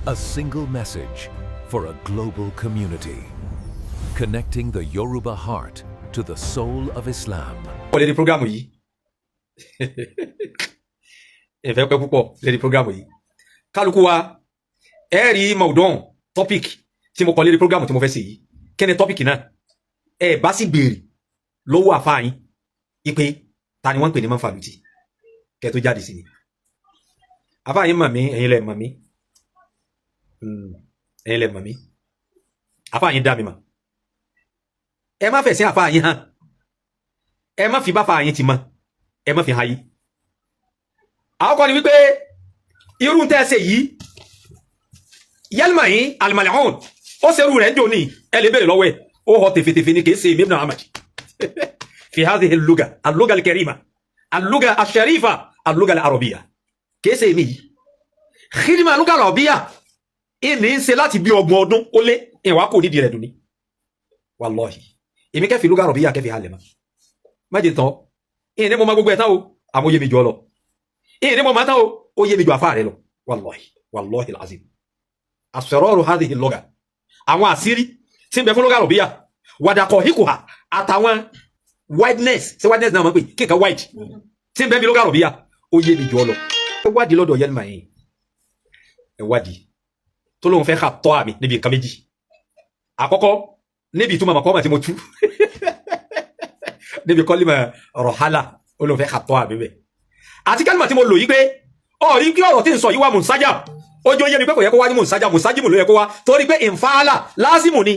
A single message for a global community, connecting the Yoruba heart to the soul of Islam. Lórí programu yìí ẹ̀fẹ́ pẹ́ púpọ̀ lórí programu yìí kálukú wa ẹ rí mọ̀ọ́dọ́n topic tí mo kọ lórí programu tí mo fẹ́ ṣe yìí kí ni topic náà ẹ bá sì béèrè lọ́wọ́ àfáàyín ipe ta ni wọ́n ń pè ní Manfaluti kẹ́ tó jáde sí ni àfáàyín mọ̀ mí ẹ̀yin lẹ mọ̀ mí ẹ̀yin lẹ mọ̀ mí àfáàyín dá mi mọ̀ ẹ má fẹ̀sìn àfáàyín hàn ẹ má fi bá fààyín ti mọ̀ ẹ má fi hàn yìí àkọ́kọ́ ni wípé irú tẹ́ ṣe yìí Yelmayin Al-Mal'un ó ṣerú rẹ̀ ń jò ní ẹ lè bèèrè lọ́wọ́ ẹ̀ ó họ tèfètèfè ní kìí ṣe Ibn Ahmad fi hadhihi al-lugha al-karima al-lugha al-sharifa al-lugha al-arabiyya kìí ṣe èmi yìí khidma al-lugha al-arabiyya ìní ń ṣe láti bí 30 ọdún ó lé ìwà kò nídìí rẹ̀ dùn ní wallahi èmi kẹ́ fi lugha al-arabiyya kẹ́ fi halẹ̀ mọ́ má jẹ́ tán ìní mo ma gbogbo ẹ̀ tán o àmọ́ yé mi jù ọ lọ ìní mo ma tán o ó yé mi jù àfáà rẹ̀ lọ wallahi al-azim asraru hadhihi al-lugha àwọn àṣírí tí ń bẹ fún lugha al-arabiyya wadaqa'iquha àtàwọn wideness ṣé wideness náà mọ̀ pé kíkà wide tí ń bẹ bí lugha al-arabiyya ó yé mi jù ọ lọ ẹ wádìí lọ́dọ̀ Yelmayin ẹ wádìí tó lóun fẹ́ tọ́ àmì níbi nǹkan méjì àkọ́kọ́ níbi ìtumọ̀ mọ̀kọ́mọ̀ tí mo tú níbi kọ́límọ̀ rọ̀hálà olóun fẹ́ tọ́ àmì bẹ̀ àti kálímọ̀ tí mo lò yí pé ọ̀rí kí ọ̀rọ̀ tí ń sọ yí wá munsajam ojú oyé mi pé kò yẹ kó wá ní munsajimu ló yẹ kó wá torí pé ìfàálà lázìmù ni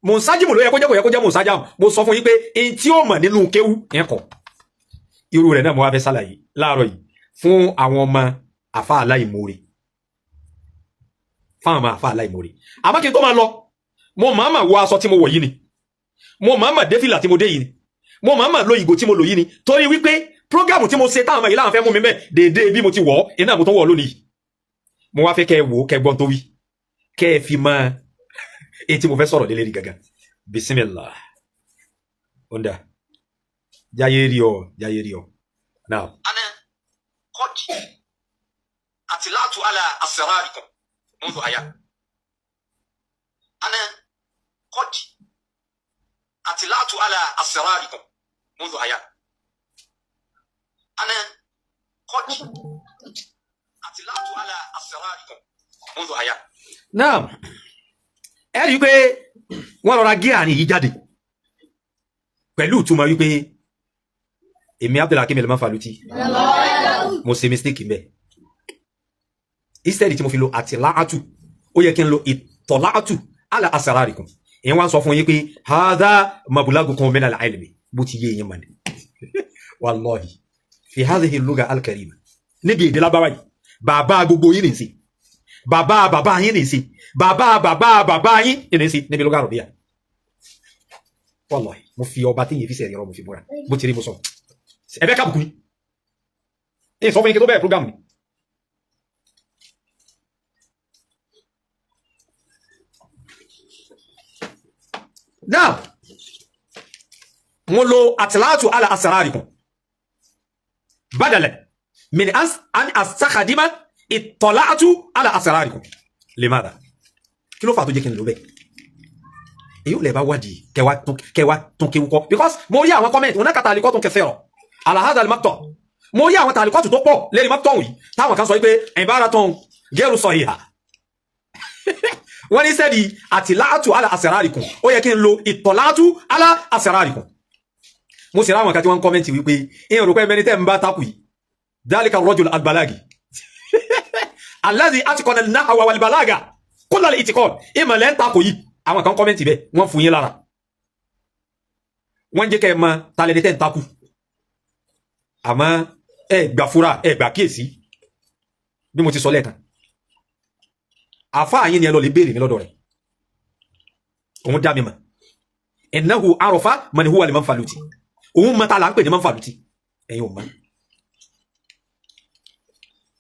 munsajimu ló yẹ kó jẹ́ munsajam mo sọ fún yí pé in tí ó mọ̀ nínú kéwú ẹ̀kọ́ irú rẹ̀ náà mo wá fẹ́ sálàyé láàárọ̀ yìí fún àwọn ọmọ àfa aláìmoore àmọ́ kí n tó máa lọ mo máa wọ aṣọ tí mo wọ̀ yìí ni mo máa dé fìlà tí mo dé yìí ni mo máa lo ìgò tí mo lò yìí ni torí wípé prógámù tí mo ṣe táwọn ọmọ yìí láwọn fẹ́ mú mi mẹ́ déédéé bí mo ti wọ̀ iná mo tó wọ̀ lónìí mo wá fẹ́ kẹ́ wò kẹ́ gbọ́n tó wí kẹ́ fi mọ èyí tí mo fẹ́ sọ̀rọ̀ lélẹ́rìí gangan bismillah onda jáyé rí ọ now. ana kọ́ọ̀tì àti láàtú àlà asrarikum منذ أيام أنا قد أطلعت على أسراركم منذ أيام أنا قد أطلعت على أسراركم منذ أيام نعم ẹ rí pé wọ́n rọra gé àní yìí jáde pẹ̀lú ìtumọ̀ wípé èmi Abdulhakeem Al-Manfaluti mo ṣe mistake ńbẹ̀ instead tí mo fi lo àtìláàtù ó yẹ kí n lo ìtọ̀láàtù ala asrarikum ìyẹn wá ń sọ fún yín pé hadha mablagukum min al-ilmi bó ti yé yín mọ̀ ní wallahi fi hadhihi al-lugha al-karima níbi èdè lábáwá yìí bàbá gbogbo yín nìsí bàbá yín nìsí bàbá yín nìsí níbi lugha arabiyya wallahi mo fi ọba tí yìí fi sẹ́yìn ọ̀rọ̀ mo fi búra bó ti rí mo sọ ẹ̀fẹ́ kábùkù yín ní sọ fún yín kí tó bẹ̀rẹ̀ program ni now mo lo atlatu ala asrarikum badalan min an astakhdima ittala'tu ala asrarikum limada kí ló fà tó jẹ́ kí n lò bẹ́ẹ̀ èyí lè bá wádìí kẹwa tún kéwú kọ́ because mo rí àwọn comment wọn kàtà àlìkọ́ tún kẹfẹ́ rọ̀ ala hadha al-maqta mo rí àwọn tàlìkọ́ tó pọ̀ lérí maqta yìí táwọn kan sọ wípé ibaratun ghayru sahiha wọ́n ní sẹ́dí àtìláàtù ala asrarikum ó yẹ kí n lo ìtọ̀láàtù ala asrarikum mo sì ráwọn kan tí wọ́n kọ́mẹ́ntì wípé ìyẹn rò pé ẹgbẹ́ni tẹ́ ń bá takù yìí dhalika ar-rajul al-balagi alladhi atqana an-nahwa wal-balaga kulla al-itqan ìmọ̀lẹ́ ń takù yìí àwọn kan kọ́mẹ́ntì bẹ́ẹ̀ wọ́n fún yín lára wọ́n jẹ́ kẹ́ mọ talẹ́ni tẹ́ ń takù àmọ́ ẹ gbà fúra ẹ gbà kíyèsí bí mo ti sọ lẹ́ẹ̀kan àfáà yín ni ẹ lọ lè béèrè mi lọ́dọ̀ rẹ̀ òun dá mi mọ̀ innahu arafa man huwa al-Manfaluti òun mọ́ta là ń pè ní Manfaluti ẹ̀yin ò mọ̀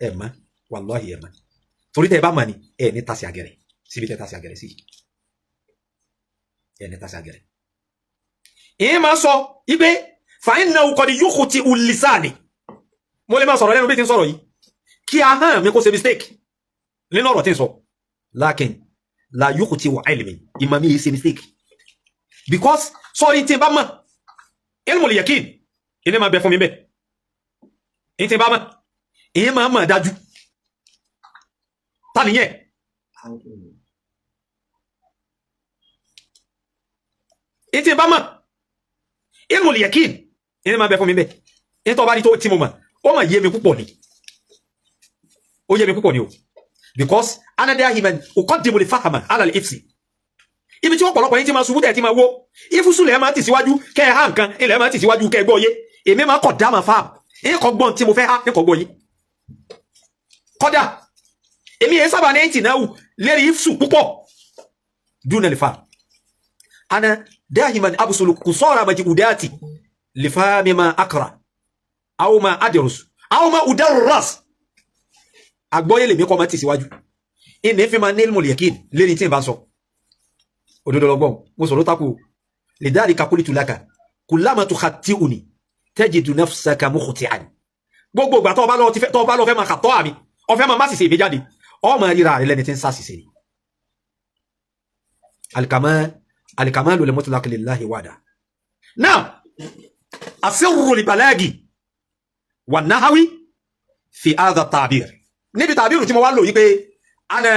ẹ̀ mọ̀ wallahi ẹ̀ mọ̀ torí tẹ́ ẹ bá mọ̀ ni ẹ̀ ní tàṣì àgẹ̀rẹ̀ síbi tẹ́ tàṣì àgẹ̀rẹ̀ sí ẹ̀ ní tàṣì àgẹ̀rẹ̀ ìyẹn máa sọ ibẹ̀ fa innahu qad yukhti'u lisani mo lè máa sọ̀rọ̀ lẹ́nu bí ti ń sọ̀rọ̀ yìí kí ahọ́n mi kó ṣe mistake nínú ọ̀rọ̀ tí ń sọ lakin la yukhti wa ilmi imami is a mistake because sorry tin ba mo ilmul yakin ine ma be fún mi be tin ba mo e ma mo dájú ta niyan tin ba mo ilmul yakin ine ma be fún mi be e tó bá rí tó tí mo mọ̀ ó mà yé mi púpọ̀ ni ó yé mi púpọ̀ ni o because another human uqaddimu al-fahma ala al-ifsi ibi tí wọ́n pọ̀lọpọ̀ yín tí máa ṣubú tẹ̀ tí máa wó ifusu lẹ̀ máa tì síwájú kẹ́ ẹ̀ há nǹkan ilẹ̀ máa tì síwájú kẹ́ ẹ gbọ́ yé èmi máa kọ̀ dá máa fa èyí kọ́ gbọ́n tí mo fẹ́ há ní kọ́ gbọ́ yé kọ́dà èmi yẹn sábà ní ẹ̀ǹtì náà wù lérí ifusu púpọ̀ dúnà lè fa ana dahiman abusulu kusora majhudati li fahmi ma akra aw ma adrus aw ma udarras agboye le mi ko ma ti síwájú in fi ma nil mul yakin le ni tin bá sọ ododo lọ́gbọ́n mo sọ ló tako le dari kakulitu laka kullama tukhatiuni tajidu nafsaka mukhti'an gbogbo gba tó bá lọ fẹ́ ma khato ami ó fẹ́ ma sise mi jáde ó ma rira re lẹ́ni tin sa sise ni al kamal lil mutlaq lillahi wada now asirru li balagi wa nahwi fi hadha ta'bir níbi tàbírù tí mo wá lò yí pé ana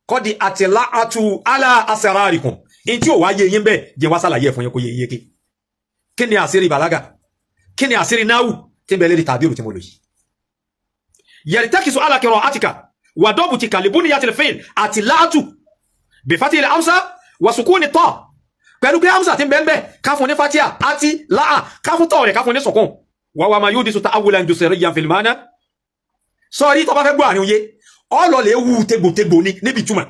kọ́dí àtìláàtù ala asrarikum in tí ó wá yé yín bẹ́ jẹ́ wá sálàyé fún yín kó yé yéké kí ni àṣírí bàlágà kí ni àṣírí náwù tí bẹ̀lẹ̀ ní tàbírù tí mo lò yìí yartakisu ala qira'atika wa dabutika li bunyatil fi'l àtìláàtù bi fatil hamza wa sukuni ta pẹ̀lú pé hamza tí bẹ́ẹ̀ ká fún ní fatia àti láà ká fún tọ́ rẹ̀ ká fún ní sukun wa ma yudisu ta'awulan jusriyan fil mana sorry tó bá fẹ́ gbọ́ àrin oyé ó lọ lè wu tegbo ni níbi túmọ̀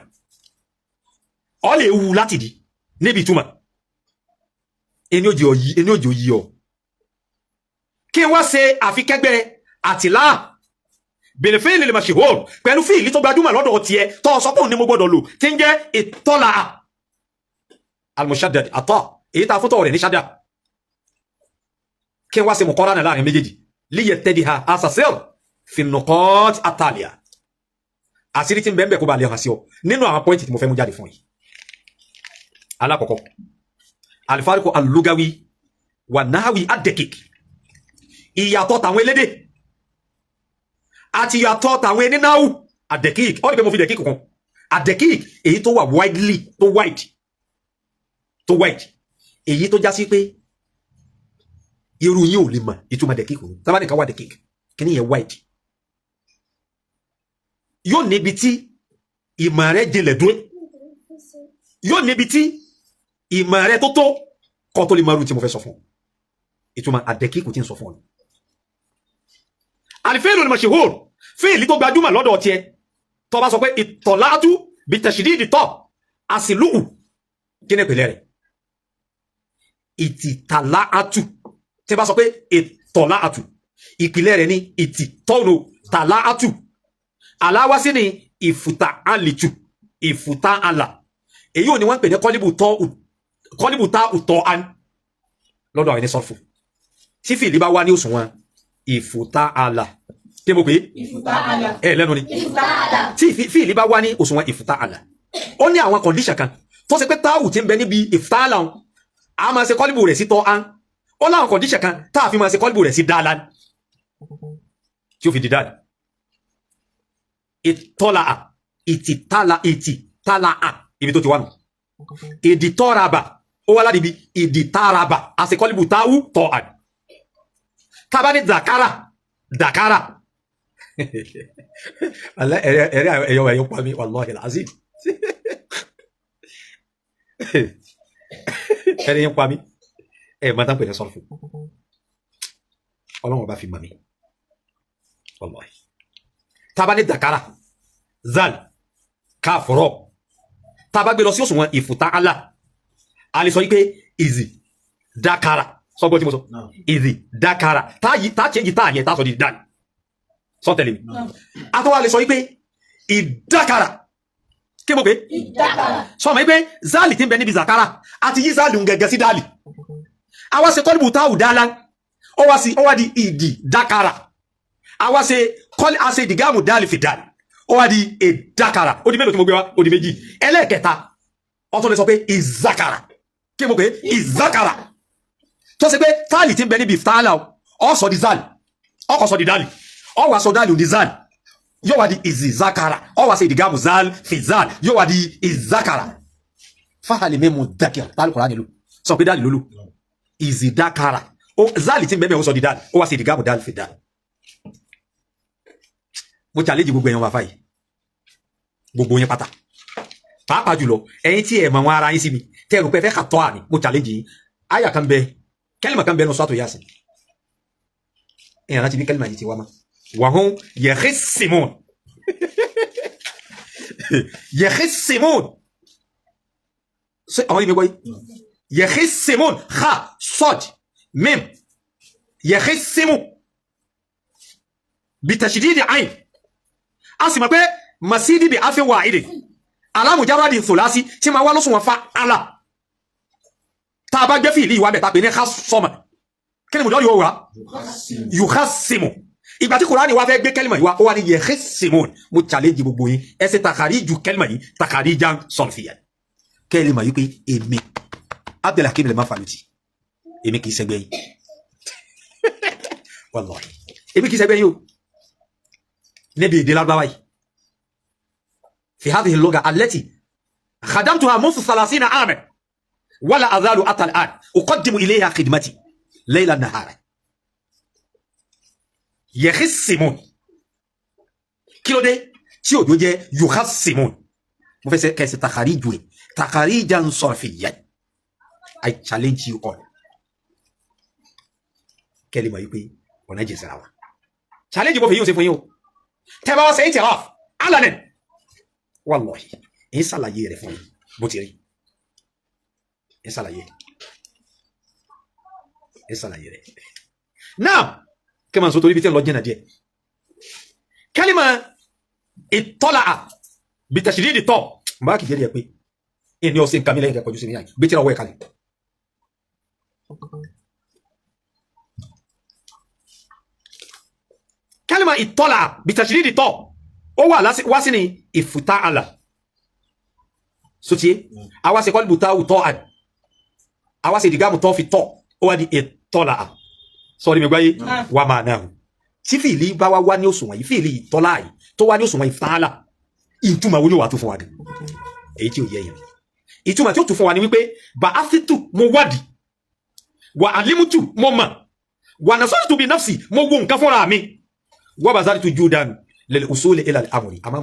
ó lè wu láti di níbi túmọ̀ eni ojo yi o kí wá ṣe àfikẹ́gbẹ́ àtìlá bil fi'l al mashhur pẹ̀lú fi'li tó gbajúmọ̀ lọ́dọ̀ tiẹ̀ tó sọ pé ni mo gbọ́dọ̀ lò tí ń jẹ́ ittala al mushaddad ata èyí tá fún tó rẹ̀ ní shadda kí wá ṣe muqarana láàrin méjèèjì li yattadiha asasir fi nuqat atalia àṣírí tí ń bẹ́ẹ̀ kó bá lè hàn sí ọ nínú àwọn pọ́ìntì tí mo fẹ́ mú jáde fún yìí alákọ̀ọ́kọ́ alifariqu al-lugawi wa nahwi ad-daqiq ìyàtọ̀ tàwọn elédè àti ìyàtọ̀ tàwọn enínáwù ad-daqiq ó ní pé mo fi daqiq kún ad-daqiq èyí tó wà widely tó wide èyí tó já sí pé irú yín ò lè mọ̀ ìtumọ̀ daqiq sábà nìkan wà daqiq kí ni yẹn wide yóò níbi tí ìmọ̀ rẹ̀ jinlẹ̀ dúró yóò níbi tí ìmọ̀ rẹ̀ tó kọ́ tó lè máa rú tí mo fẹ́ sọ fún ìtumọ̀ àdẹ́kíkù tí ń sọ fún ọ al-fi'lu al-mashhur fi'li tó gbajúmọ̀ lọ́dọ̀ tiẹ̀ tó bá sọ pé ittala'tu bi tashdidi ta asluhu kí ni ìpìlẹ̀ rẹ̀ ittala'tu tí bá sọ pé ittala'tu ìpìlẹ̀ rẹ̀ ní ititọ́nu tala'atu aláwásí ni ìfùtàálìtù ìfùtàálà èyí ò ní wọ́n pè ní kọ́líbù tá ùtọ́ án lọ́dọ̀ àwọn ẹni sọ́fù tí fìlì bá wá ní òṣùwọ̀n ìfùtàálà tí mo pè é lẹ́nu ni tí fìlì bá wá ní òṣùwọ̀n ìfùtàálà ó ní àwọn kọ̀ndíṣà kan tó ṣe pé táwù tí ń bẹ níbi ìfùtàálà a máa ṣe kọ́líbù rẹ̀ sí tọ́ án ó láwọn kọ̀ndíṣà kan tá a fi máa ṣe kọ́líbù rẹ̀ sí dáadáa tí ó fi di dáadáa ìtọ́làá ìtìtàlàá ibi tó ti wà nù ìdìtọ́raba ó wá láti ibi ìdìtàraba àṣekọ́líbù táwù tọ́ àn tàbá ní dàkárà ẹ̀yọ́ pa mí wallahi al-azim ẹni yẹn pa mí mọ́tàn pẹ̀lẹ́ sọ́rọ̀fù ọlọ́run bá fi mọ̀ mí wallahi tàbá ní dàkárà zal káfọ́rọ̀ tàbá gbé lọ sí òṣùwọ̀n ìfùtàálà a lè sọ wípé ìzì dákàrà sọ́gbọ́n tí mo sọ ìzì dákàrà tá change tá yẹn tá sọ di dáni sọ tẹ̀lé mi a tó wá lè sọ wípé ìdákàrà kí mo pé sọ ma wípé zali tí ń bẹ níbi zakara àti yí zali ń gẹ́gẹ́ sí dálì a wá ṣe kọ́lùbù táwù dálá ó wá di ìdì dákàrà a wá ṣe ìdìgáàmù dálì fi dálì ó wá di ìdákàrà ó di mélòó tí mo gbé wá ó di méjì ẹlẹ́ẹ̀kẹta ọ̀tún lè sọ pé ìzákàrà kí mo pé ìzákàrà tó ṣe pé táàlì tí ń bẹ níbi ìftáàlà ó sọ di zali ó kò sọ di dali ó wá sọ dali di zali yóò wá di ìzákàrà ó wá ṣe ìdìgámù zal fi zal yóò wá di ìzákàrà fáhàlì mẹ́mu dákìá tálù kọ̀ọ̀rán nílùú sọ pé dali lólù ìzìdákàrà zali tí ń bẹ mẹ́ ó sọ di dali ó wá ṣe ìdìgámù dali fi dali mo challenge gbogbo èèyàn wà fáyìí gbogbo yẹn pátá pàápàá jùlọ ẹ̀yin tí ẹ mọ̀ wọn ara yín sí mi tẹ́ rò pé fẹ́ kà tọ́ àní mo challenge yín àyà kan bẹ kẹ́lìmà kan bẹ nù sọ́tò Yasin èèyàn láti bí kẹ́lìmà yìí ti wá ma wàhún yẹ̀hẹ́sìmọ́n yẹ̀hẹ́sìmọ́n ṣé àwọn yìí mi gbọ́ yìí yẹ̀hẹ́sìmọ́n ha sọ́ọ̀d mim yẹ̀hẹ́sìmọ́n bitashididi ayin a sì mọ̀ pé masidi bi afin wa'idi alamujaradi thulasi tí ma wá lọ́sùn wọn fa ala tá bá gbé fìlì ìwà bẹ̀ta pé ní khasoma kí ni mo dọ́rí wá yukhasimu ìgbà tí Kùránì wá fẹ́ gbé kẹlìmọ̀ yìí wá ó wá ní yakhasimun mo challenge gbogbo yín ẹ ṣe takhariju kẹlìmọ̀ yìí takharijan solfiyan kẹlìmọ̀ yìí pé èmi Abdulhakeem lè má faluti èmi kì í ṣẹgbẹ́ yìí wallahi èmi kì í ṣẹgbẹ́ yìí o نبي دي الأربعة في هذه اللغة التي خدمتها منذ 30 عاما ولا أزال حتى الآن أقدم إليها خدمتي ليلا نهارا يخصمون كيلو دي تيو دوجي يخصمون مفيسي كيسي تخاريجا صرفيا I challenge you all كلمة يقول ونجي سلاوة challenge مفي يوسف يو tẹ́bá wá ṣe ìtìráf alanin wallahi in ṣàlàyé rẹ̀ fún bó ti rí in ṣàlàyé rẹ̀ náà kí ma ń sọ torí bí tí ń lọ jẹ́nà díẹ̀ kalima ittala'a bí tashdidi tọ́ bá kìí jẹ́ pé in ni ó sì ń kàmílẹ̀ ìkẹ́kọ̀ọ́ jù sí ní àyí bí tí ra wọ́ ẹ̀kalẹ̀ kalima ittala'a bitashdidi to ó wà wá sí ní ifta'ala sotie àwa ṣe qalbu ta'u ta'an àwa ṣe digamu to fi to ó wá di ittala'a so ri mi gbaye wa ma na tí fi'li bá wá ní òṣùwọ̀n yìí fi'li ittala'a yìí tó wá ní òṣùwọ̀n ifta'ala ìtumọ̀ wo ni wà tó fún wa gan èyí tí ó yé yín ìtumọ̀ tí ó tún fún wa ni wípé ba'athitu mo wadi wa alimutu mo ma wa nasartu bi nafsi mo wo nǹkan fúnra mi وبذلت جودا للوصول الى الامر اما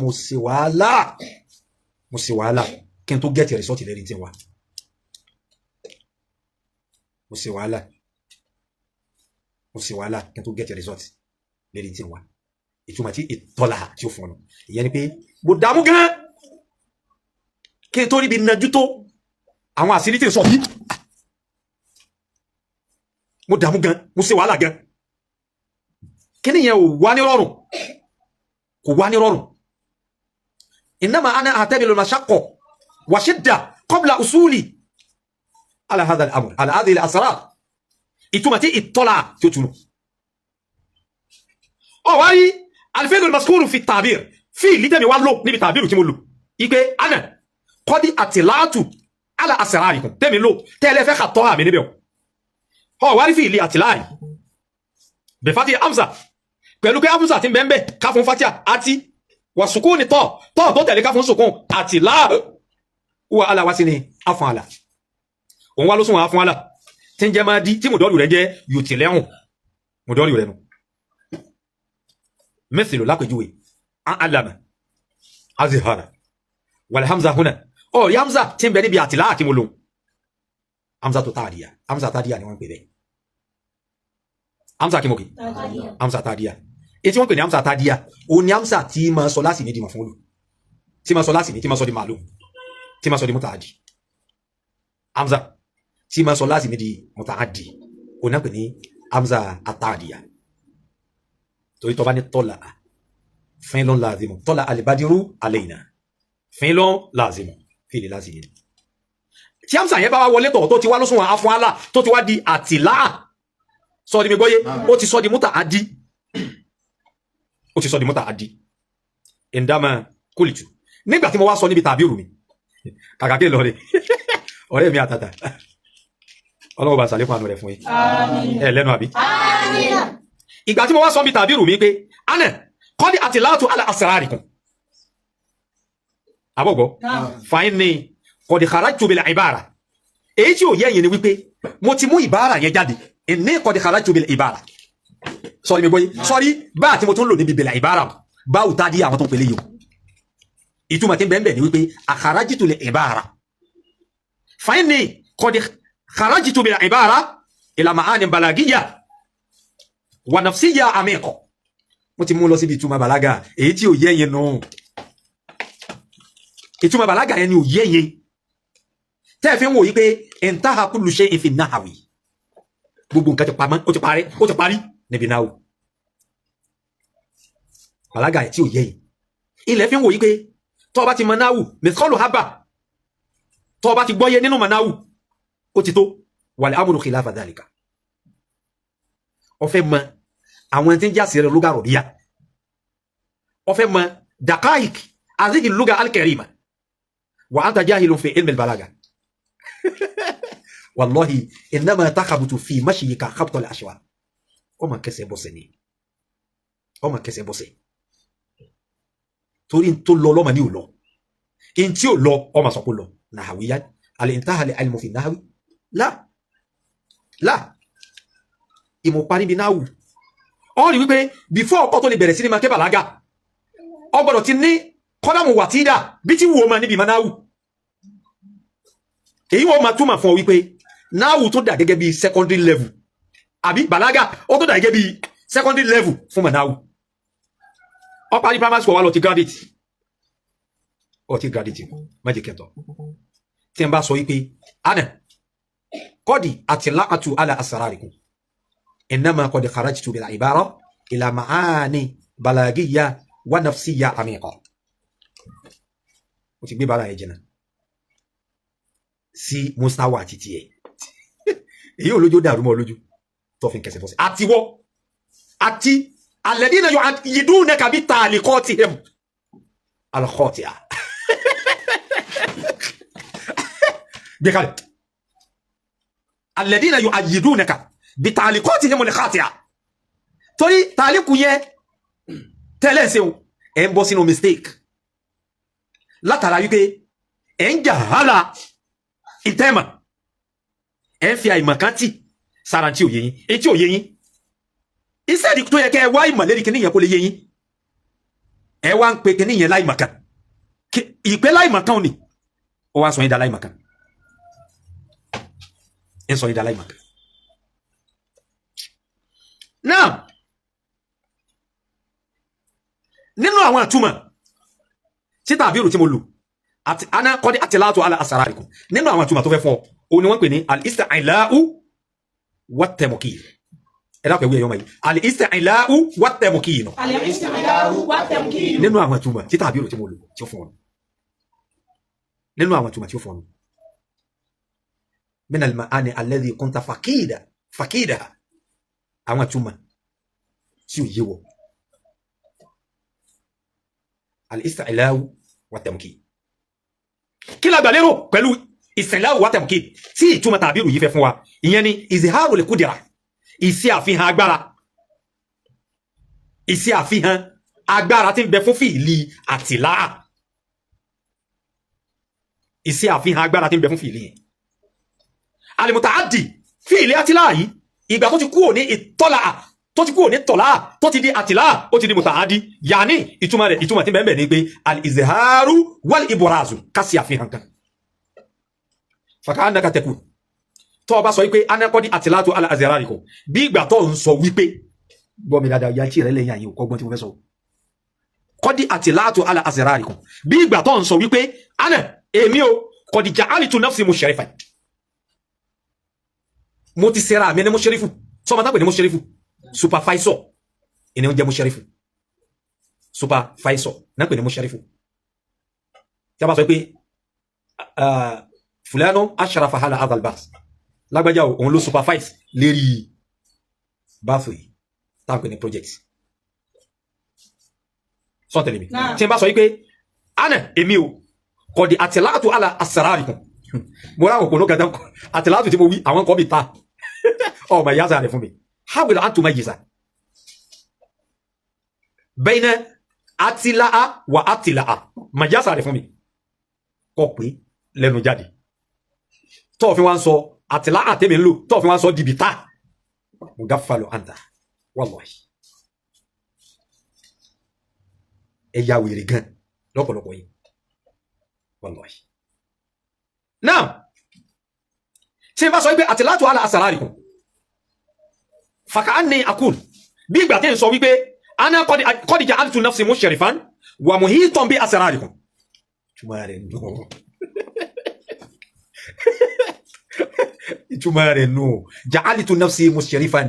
مسوالا كنتو get result le rin tin wa مسوالا كنتو get result le rin tin wa ìtumọ̀ tí ìtọ́lá tí ó fún ọ ìyẹn ni pé mo dààmú gan kí n tó rí bí nájú tó àwọn àṣírí tí ń sọ yìí mo dààmú gan mo ṣe wàhálà gan kíni yẹn ò wá ní rọrùn kò wá ní rọrùn innama ana a'tamilu al-mashaqqa wa shidda qabla usuli ala hadha al-amr ala hadhihi al-asrar ìtumọ̀ tí ìtọ́lá tí ó túnú ọ wáyé al-fi'l al-mazkur fi at-ta'bir fi ìlítẹ̀mí wá lò níbi tàbírù tí mo lò ipé ana qadi atilatu ala asrarikum tẹ́mi lò tẹ́lẹ̀ fẹ́ kà tọ́ àmì níbẹ̀ ọ wáyé fi ìlí àtìláì bẹ̀fàtí amza pẹ̀lú pé amza ti bẹ́ẹ̀ ká fún fatia àti wà sùkún ní tọ́ tó tẹ̀lé ká fún sùkún àti láà wà aláwá sí ni afún àlà òun wá ló sún wọn afún àlà tí ń jẹ́ máa dí tí mùdọ́rù rẹ̀ jẹ́ yóò tì lẹ́hùn mùdọ́rù rẹ̀ nù mẹ́sìlò lápẹjúwe alama azihara wàlẹ̀ hamza húnà rí hamza tí ń bẹ níbi àti láà tí mo lò hamza tó tààdíyà ni wọ́n ń pè bẹ́ẹ̀ Hamza kí mo kì? Hamza tadiya. Ètí wọ́n pè ní Hamza tadiya, ó ní Hamza tí ma sọ láti ní di maf'ul. Tí ma sọ láti ní, tí ma sọ di ma'lum. Tí ma sọ di muta'addi. Hamza tí ma sọ láti ní di muta'addi. Ó náà pè ní Hamza at-tadiya. Torí tó bá ní tọ́lá, fi'lun lazimun. Tọ́lá al-badiru alayna. Fi'lun lazimun. Fi'li lazimin. Tí Hamza yẹn bá wá wọlé tọ̀ tó ti wá lọ́sùn àfún àlà tó ti wá di àtìláà. Sọ di mi gbọ́yé ó ti sọ di mútà àdí ó ti sọ di mútà àdí indama kulitu nígbà tí mo wá sọ níbi tàbírù mi kàkà kí lọ rẹ̀ ọ̀rẹ́ mi àtàtà Ọlọ́run bá ṣàlékún àánú rẹ̀ fún yín àmín ẹ lẹ́nu àbí àmín ìgbà tí mo wá sọ níbi tàbírù mi pé ana qad atlatu ala asrarikum àbọ̀gbọ́ fàáyín ni qad kharajtu bil ibara èyí tí ò yẹ yìí ni wípé mo ti mú ìbára yẹn jáde inni qad kharajtu bil ibara sọ́rí mi gbọ́yé sọ́rí bá àti mo tún lò níbi bil ibara bá ò tá dí àwọn tó ń pèlè yìí ìtumọ̀ tí ń bẹ̀ẹ̀ ni wípé akharajtu bil ibara fàáyín ni qad kharajtu bil ibara ila ma'ani balagiyya wa nafsiyya amiqa mo ti mú lọ síbi ìtumọ̀ balaga èyí tí ò yẹ yẹn nù ìtumọ̀ balaga yẹn ni ò yẹ yẹn tẹ́ fi ń wò yí pé intaha kullu shay'in fi nahwi gbogbo nǹkan ti pamọ́ ó ti parí níbi náà balaga yẹn tí ò yẹ yẹn ilẹ̀ fi ń wò yí pé tó bá ti mọ̀ náà mithqalu habba tó bá ti gbọ́yé nínú mọ̀ náà ó ti tó wal amru khilafa dhalika ó fẹ́ mọ̀ àwọn tí ń jásí rẹ̀ lugha arabiyya ó fẹ́ mọ̀ daqa'iq hadhihi al-lugha al-karima wa anta jahilun fi ilm al-balagha wallahi innama takhabutu fi mashyika khabt al-ashwar ó máa kẹsẹ̀ bọ́sẹ̀ ni ó máa kẹsẹ̀ bọ́sẹ̀ torí tó lọ lọ́mọ ní ò lọ in tí ò lọ ó máa sọ pé lọ nahawiyyan al-intaha al-ilmu fi nahwi la ìmọ̀ parí bí náwù ó rí wípé before ọkọ̀ tó lè bẹ̀rẹ̀ sí ní máa ké bàlágà ó gbọ́dọ̀ ti ní kọ́dàmù wàtídà bí tí wò máa níbi máa náwù èyí wọ́n máa túmọ̀ fún ọ wípé náwù tó dà gẹ́gẹ́ bí secondary level àbí bàlágà ó tó dà gẹ́gẹ́ bí secondary level fún máa náwù ó parí primary school wà lọ ti graduate ó ti graduate májè kẹtọ tí n bá sọ wípé ana kọ́dì àti láàtù ala asrarikum إنما قد خرجت بالعبارة إلى معاني بلاغية ونفسية عميقة وتبقى بلا يجنا سي مستوى تيتيه يو لوجو دارو مو لوجو توفين كسي بوسي اتيو اتي الذين يؤيدونك بتعليقاتهم الخاطئة بخالد الذين يؤيدونك بتعليقاتهم الخاطئة torí tàlíkù yẹn tẹ́lẹ̀ ṣeun ẹ̀ ń bọ́ sínú mistake látara wípé ẹ̀ ń jàhálà ìtẹ́mà ẹ̀ ń fi àìmọ̀kan tí sára tí ò yé yín èyí tí ò yé yín ìṣẹ́dì tó yẹ kẹ́ ẹ wá ìmọ̀lérí kí níyẹn kó lè yé yín ẹ wá ń pe kí níyẹn láìmọ̀kan ìpè láìmọ̀kan ò ní ó wá sọ yín dá láìmọ̀kan ẹ sọ yín dá láìmọ̀kan. Now, nínú àwọn àtúmọ̀ tí tàbírù tí mo lò àti ana qad atlatu ala asrarikum nínú àwọn àtúmọ̀ tó fẹ́ fún ọ ní wọ́n pè ní al-isti'la'u wat-tamkin ẹ̀dá pẹ̀lú ẹ̀yọ́ mọ̀ yìí al-isti'la'u wat-tamkin nínú àwọn àtúmọ̀ tí tàbírù tí mo lò tí ó fún ọ nínú àwọn àtúmọ̀ tí ó fún ọ min al-ma'ani alladhi kunta faqida àwọn àtúmọ̀ tí ó yíwọ al-isti'la'u wat-tamkin kí la gbà lérò pẹ̀lú isti'la'u wat-tamkin tí ìtumọ̀ tàbírù yìí fẹ́ fún wa ìyẹn ni izharu al-qudra ìṣe àfihàn agbára tí ń bẹ fún fìlì àtìláà ìṣe àfihàn agbára tí ń bẹ fún fìlì yẹn al-muta'addi fìlì àtìláà yìí ìgbà tó ti kúrò ní ìtọ́lá tó ti kúrò ní tọ́lá tó ti di àtìlá ó ti di mùtàádí yàní ìtumọ̀ rẹ̀ ìtumọ̀ tí bẹ́ẹ̀ ní pé al-izharu wal-ibrazu ká sí àfihàn kan fàkà annaka taqul tó bá sọ wípé anakọ́dí atlatu ala asrarikum bí ìgbà tó ń sọ wípé gbọ́mi dáadáa ya tí rẹ̀ lẹ́yìn àyè ọgbọ́n tí mo fẹ́ sọ kọ́dí atlatu ala asrarikum bí ìgbà tó ń sọ wípé ana èmi o qad ja'altu nafsi mushrifan mo ti sera mi ni mushrifu so ma ta pè ní mushrifu supervisor ene on jẹ́ mushrifu supervisor na pè ní mushrifu tí a bá sọ pé fulano ashrafa hala hadha albas lágbájá òun ló supervise lérí bafu yìí ta pè ní project sọ tẹ̀lé mi tí n bá sọ yí pé ana èmi o kò di àtìláàtù ala asrarikum mo ráwọn kò ní gàdán àtìláàtù tí mo wí àwọn kan bí ta ọmọ ìyá sáré fún mi hawil antumayyiza bayna àtìláà wà àtìláà mà ìyá sáré fún mi kọ pé lẹ́nu jáde tó fi wá ń sọ àtìláà tèmi ń lò tó fi wá ń sọ dìbìtà mugaffalu anta wallahi ẹ̀yà wèrè gan lọ́pọ̀lọpọ̀ yìí wallahi now tí n bá sọ wípé àtìláàtù ala asrarikum fàkàánì akul bí ìgbà tí n sọ wípé ana qad ja'altu nafsi mushrifan wa muhitan bi asrarikum ìtumọ̀ rẹ̀ nù ja'altu nafsi mushrifan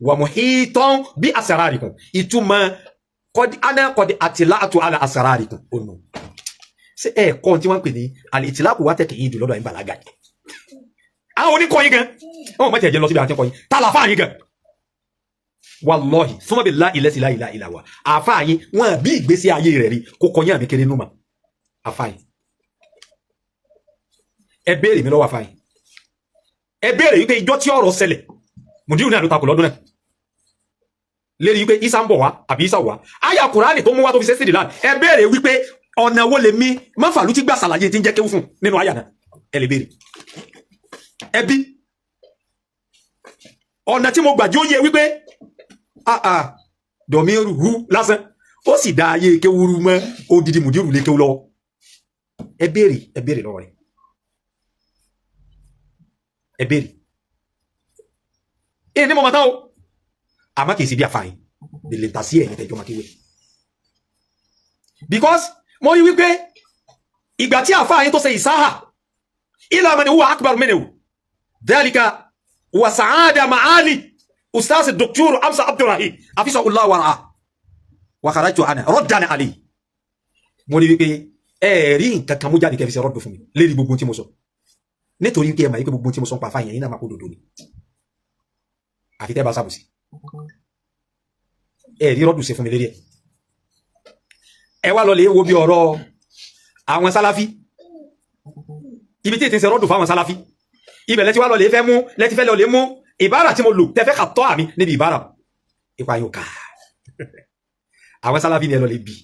wa muhitan bi asrarikum ìtumọ̀ ana qad àtìláàtù ala asrarikum onu ṣé ẹ̀kọ́ tí wọ́n pè ní al-itlaq wá tẹ̀kẹ̀ yìí jù lọ́dọ̀ àyín bàlágà àwọn oníkọ́ yín gan wọ́n mọ̀ tẹ̀jẹ̀ lọ síbi àti kọ́ yín tààlà yín gan wallahi thumma billahi la ilaha illa huwa àfáà yín wọ́n bí ìgbésí ayé rẹ̀ rí kó kọ́ yín àmì kéré númà àfáà yín ẹ béèrè mi lọ́wọ́ àfáà yín ẹ béèrè wípé ìjọ tí ọ̀rọ̀ ṣẹlẹ̀ mùdírù ní àdótakò lọ́dún náà lérí wípé isa ń bọ̀ wá àbí isa wá àyà Kùránì tó mú wá tó fi sẹ́sìdì láàrín ẹ béèrè wípé ọ̀nà wo lè mi mọ́fàlú tí gbà sàlàyé tí ń jẹ́ kéwú fún nínú àyà náà ẹ lè béèrè ẹbí ọ̀nà tí mo gbàjú ó yẹ wípé dọ̀míru hu lásán ó sì dá ayé kéwúrú mọ́ odidi mùdírù lé kéwú lọ́wọ́ ẹ béèrè lọ́wọ́ rẹ̀ ẹ béèrè ní mo mọ̀tán o àmọ́ kìí sí bí àfààyàn lè tà sí ẹ̀yìn tẹjọ́ makéwé because mo rí wípé ìgbà tí àfààyàn tó ṣe ìsáhà ila man huwa akbar minhu dhalika wa sa'ada ma'ali ustaz dr Amsa Abdurrahim afisahullah wa ra'a wa kharajtu ana raddan ali mo rí wípé rí nǹkan kan mú jáde kẹfì sí rọ́dù fún mi lérí gbogbo tí mo sọ nítorí wípé ẹ̀mà yí pé gbogbo tí mo sọ ń pa àfààyàn yìí náà máa kó dòdò ni àfi tẹ́ bá sábùsí rí rọ́dù sí fún mi lérí ẹ wá lọ lè wo bí ọ̀rọ̀ àwọn sálàfí ibi tí ti ṣe rọ́dù fáwọn sálàfí ibẹ̀ lẹ́tí wá lọ lè fẹ́ mú lẹ́tí fẹ́ lọ lè mú ìbára tí mo lò tẹ́fẹ́ kà tọ́ àmì níbi ìbára ipa yóò ká àwọn sálàfí ni ẹ lọ lè bí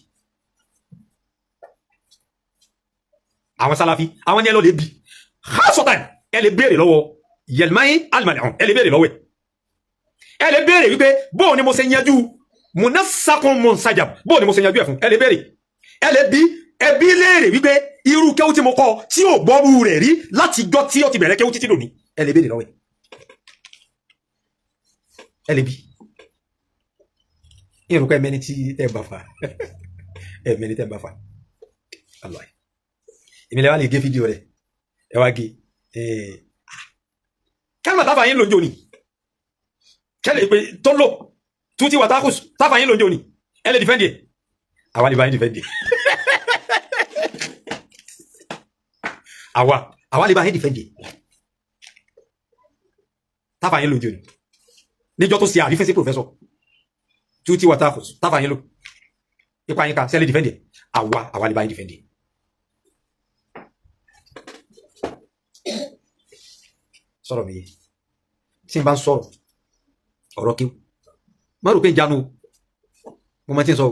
àwọn sálàfí àwọn ni ẹ lọ lè bí khasatan ẹ lè béèrè lọ́wọ́ Yelmai al-Mal'un ẹ lè béèrè lọ́wọ́ ẹ lè béèrè wípé bóò ni mo ṣe yanjú munassakun munsajab bóò ni mo ṣe yanjú ẹ̀ fún ẹ lè béèrè ẹ lè bí ẹbí léèrè wípé irú kéwú tí mo kọ́ tí ò gbọ́rú rẹ̀ rí láti jọ́ tí ó ti bẹ̀rẹ̀ kéwú títí lónìí ẹ lè béèrè lọ́wọ́ ẹ lè bí ìrùkọ́ ẹmẹni tí ẹ bá fa ẹmẹni tẹ́ bá fa aláì ìmìlẹ̀ wá lè gé fídíò rẹ̀ ẹ wá gé kẹ́lùmọ̀ táfà yín lóúnjò ní kẹ́lẹ̀ pé tó lò tó ti wà táfà yín lóúnjò ní ẹ lè dìfẹ́ndì ẹ̀ àwa lè bá yín dìfẹ́ndì àwa lè bá yín dìfẹ́ndì táfà yín lóúnjò ní níjọ́ tó ṣe àrífẹ́ sí pòfẹ́sọ̀ tó ti wà táfà yín lò ipa yín ká sẹ́lẹ̀ dìfẹ́ndì àwa lè bá yín dìfẹ́ndì sọ̀rọ̀ mi tí n bá ń sọ̀rọ̀ ọ̀rọ̀ kí má rò pé ń jánu mo máa ti ń sọ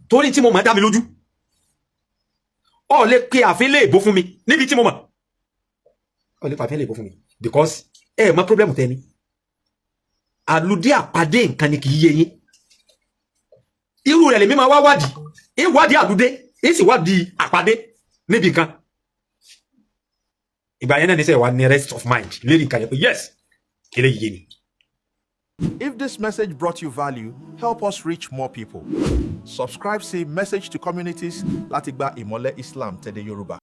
torí tí mo máa dá mi lójú ọ lè pe àfin lè bó fún mi níbi tí mo mọ̀ ọ lè pe àfin lè bó fún mi because ẹ mọ̀ problem tẹ́ ni àlùdí àpàdé nǹkan ni kì í yé yín irú rẹ̀ lèmi máa wá wádìí ìwádìí àlùdé ìsì wádìí àpàdé níbi nǹkan ìgbà yẹn náà ní sẹ́ wà ní rest of mind lérí nǹkan yẹn pé yes eléyìí yé ni. If this message brought you value, help us reach more people. Subscribe, say message to communities láti gba ìmọ́lẹ̀ Islam tẹ̀lé Yorùbá.